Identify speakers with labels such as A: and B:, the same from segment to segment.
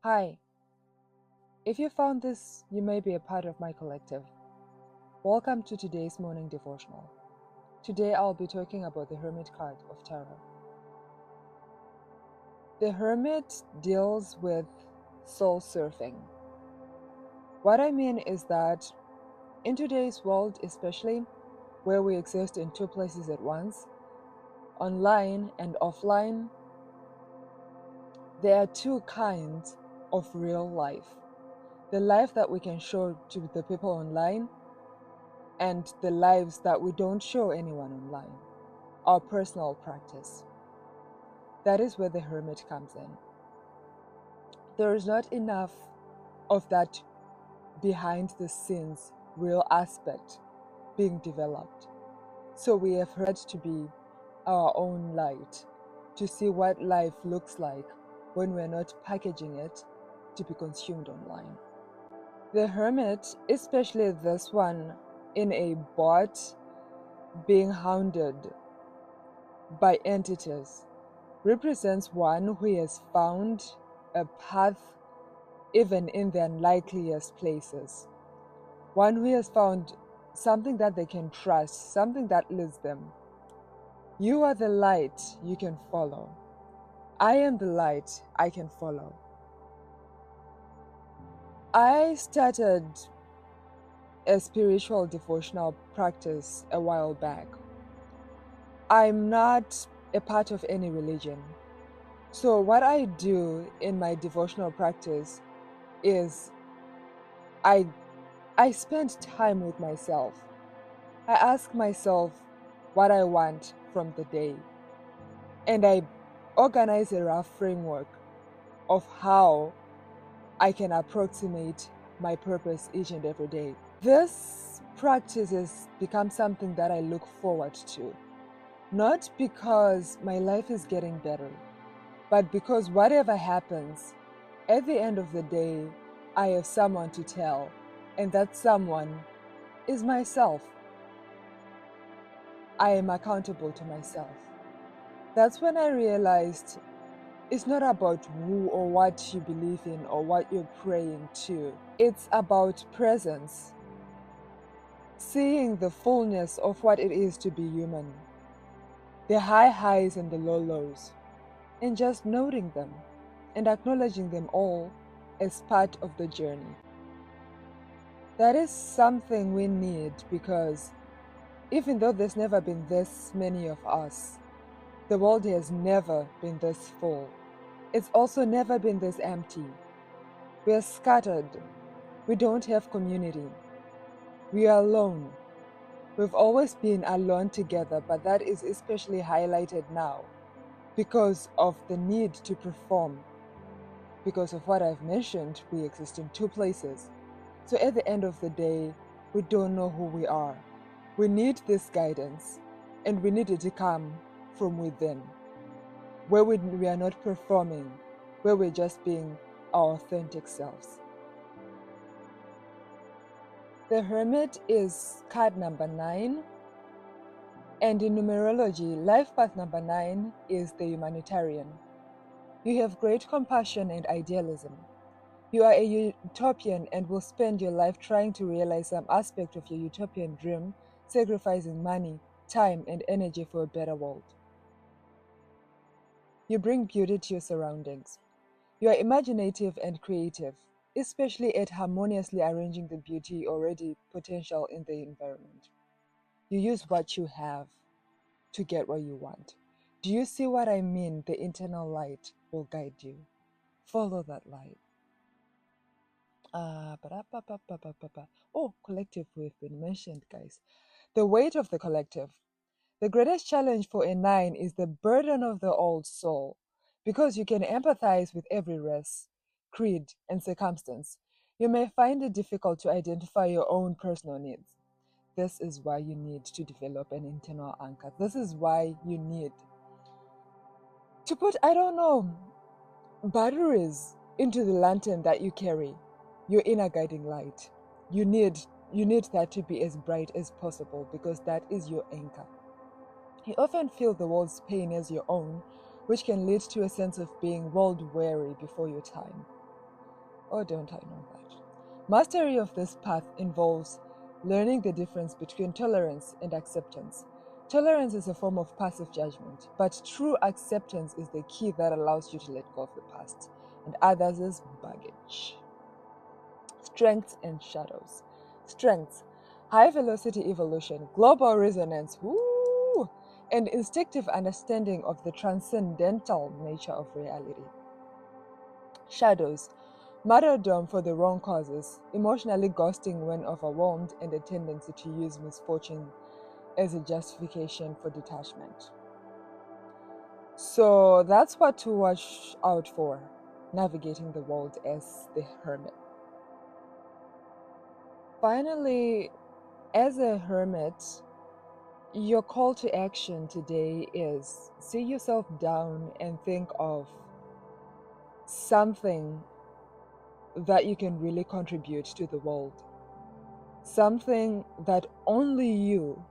A: Hi, if you found this, you may be a part of my collective. Welcome to today's morning devotional. Today I'll be talking about the Hermit card of Tarot. The Hermit deals with soul surfing. What I mean is that in today's world, especially where we exist in two places at once, online and offline, there are two kinds of real life. The life that we can show to the people online and the lives that we don't show anyone online, our personal practice. That is where the Hermit comes in. There is not enough of that behind the scenes real aspect being developed. So we have had to be our own light to see what life looks like when we're not packaging it to be consumed online. The Hermit, especially this one in a bot being hounded by entities, represents one who has found a path even in the unlikeliest places. One who has found something that they can trust, something that leads them. You are the light, you can follow. I am the light, I can follow. I started a spiritual devotional practice a while back. I'm not a part of any religion. So what I do in my devotional practice is I spend time with myself. I ask myself what I want from the day. And I organize a rough framework of how I can approximate my purpose each and every day. This practice has become something that I look forward to. Not because my life is getting better, but because whatever happens, at the end of the day, I have someone to tell, and that someone is myself. I am accountable to myself. That's when I realized it's not about who or what you believe in or what you're praying to. It's about presence, seeing the fullness of what it is to be human, the high highs and the low lows, and just noting them and acknowledging them all as part of the journey. That is something we need because even though there's never been this many of us, the world has never been this full. It's also never been this empty. We are scattered. We don't have community. We are alone. We've always been alone together, but that is especially highlighted now because of the need to perform. Because of what I've mentioned, we exist in two places. So at the end of the day, we don't know who we are. We need this guidance, and we need it to come from within, where we are not performing, where we're just being our authentic selves. The Hermit is card number 9, and in numerology, life path number 9 is the humanitarian. You have great compassion and idealism. You are a utopian and will spend your life trying to realize some aspect of your utopian dream, sacrificing money, time, and energy for a better world. You bring beauty to your surroundings. You are imaginative and creative, especially at harmoniously arranging the beauty already potential in the environment. You use what you have to get what you want. Do you see what I mean? The internal light will guide you. Follow that light. Oh, collective, we've been mentioned, guys. The weight of the collective. The greatest challenge for a 9 is the burden of the old soul, because you can empathize with every race, creed, and circumstance. You may find it difficult to identify your own personal needs. This is why you need to develop an internal anchor. This is why you need to put, I don't know, batteries into the lantern that you carry, your inner guiding light. You need that to be as bright as possible because that is your anchor. You often feel the world's pain as your own, which can lead to a sense of being world weary before your time. Or don't I know that? Mastery of this path involves learning the difference between tolerance and acceptance. Tolerance is a form of passive judgment, but true acceptance is the key that allows you to let go of the past and others' baggage. Strengths and shadows. Strengths: high velocity evolution, global resonance, woo, and instinctive understanding of the transcendental nature of reality. Shadows: martyrdom for the wrong causes, emotionally ghosting when overwhelmed, and a tendency to use misfortune as a justification for detachment. So that's what to watch out for, navigating the world as the hermit. Finally, as a hermit, your call to action today is sit yourself down and think of something that you can really contribute to the world, something that only you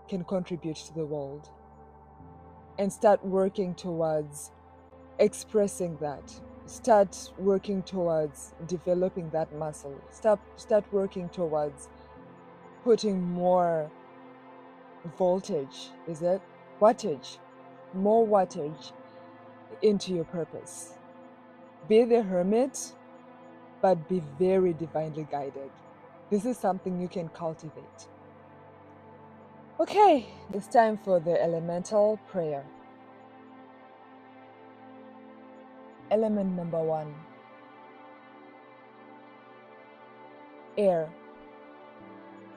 A: can contribute to the world, and start working towards expressing that. Start working towards developing that muscle. Start working towards putting more voltage, is it? Wattage, more wattage into your purpose. Be the hermit, but be very divinely guided. This is something you can cultivate. Okay, it's time for the elemental prayer. Element number 1, air.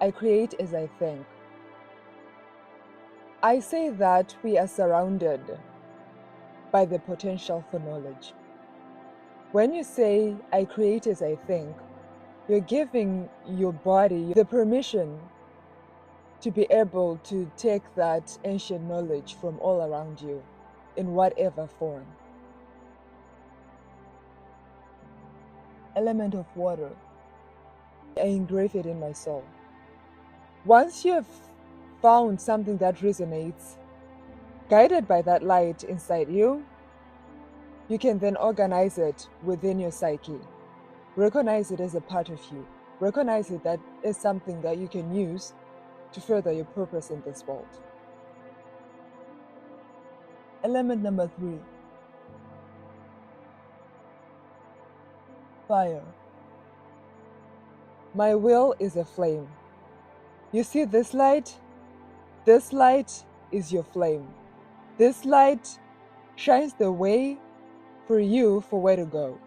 A: I create as I think. I say that we are surrounded by the potential for knowledge. When you say, I create as I think, you're giving your body the permission to be able to take that ancient knowledge from all around you in whatever form. Element of water. I engrave it in my soul. Once you have found something that resonates, guided by that light inside you, you can then organize it within your psyche. Recognize it as a part of you. Recognize it that is something that you can use to further your purpose in this world. Element number 3, fire. My will is a flame. You see this light? This light is your flame. This light shines the way for you for where to go.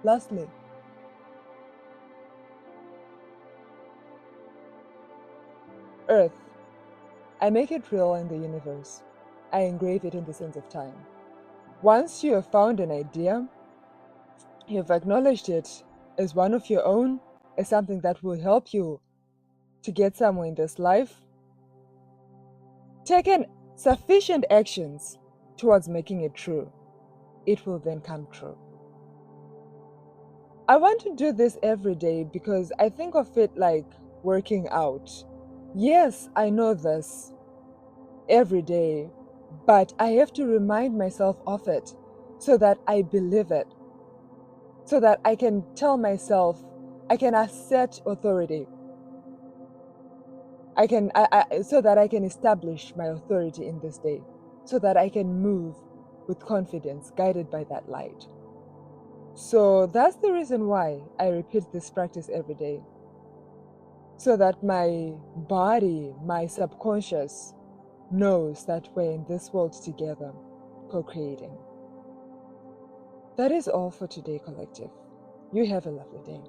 A: Lastly, earth. I make it real in the universe. I engrave it in the sense of time. Once you have found an idea, you have acknowledged it as one of your own, as something that will help you to get somewhere in this life, taken sufficient actions towards making it true, it will then come true. I want to do this every day because I think of it like working out. Yes, I know this every day, but I have to remind myself of it so that I believe it, so that I can tell myself, I can assert authority. So that I can establish my authority in this day, so that I can move with confidence, guided by that light. So that's the reason why I repeat this practice every day, so that my body, my subconscious, knows that we're in this world together, co-creating. That is all for today, collective. You have a lovely day.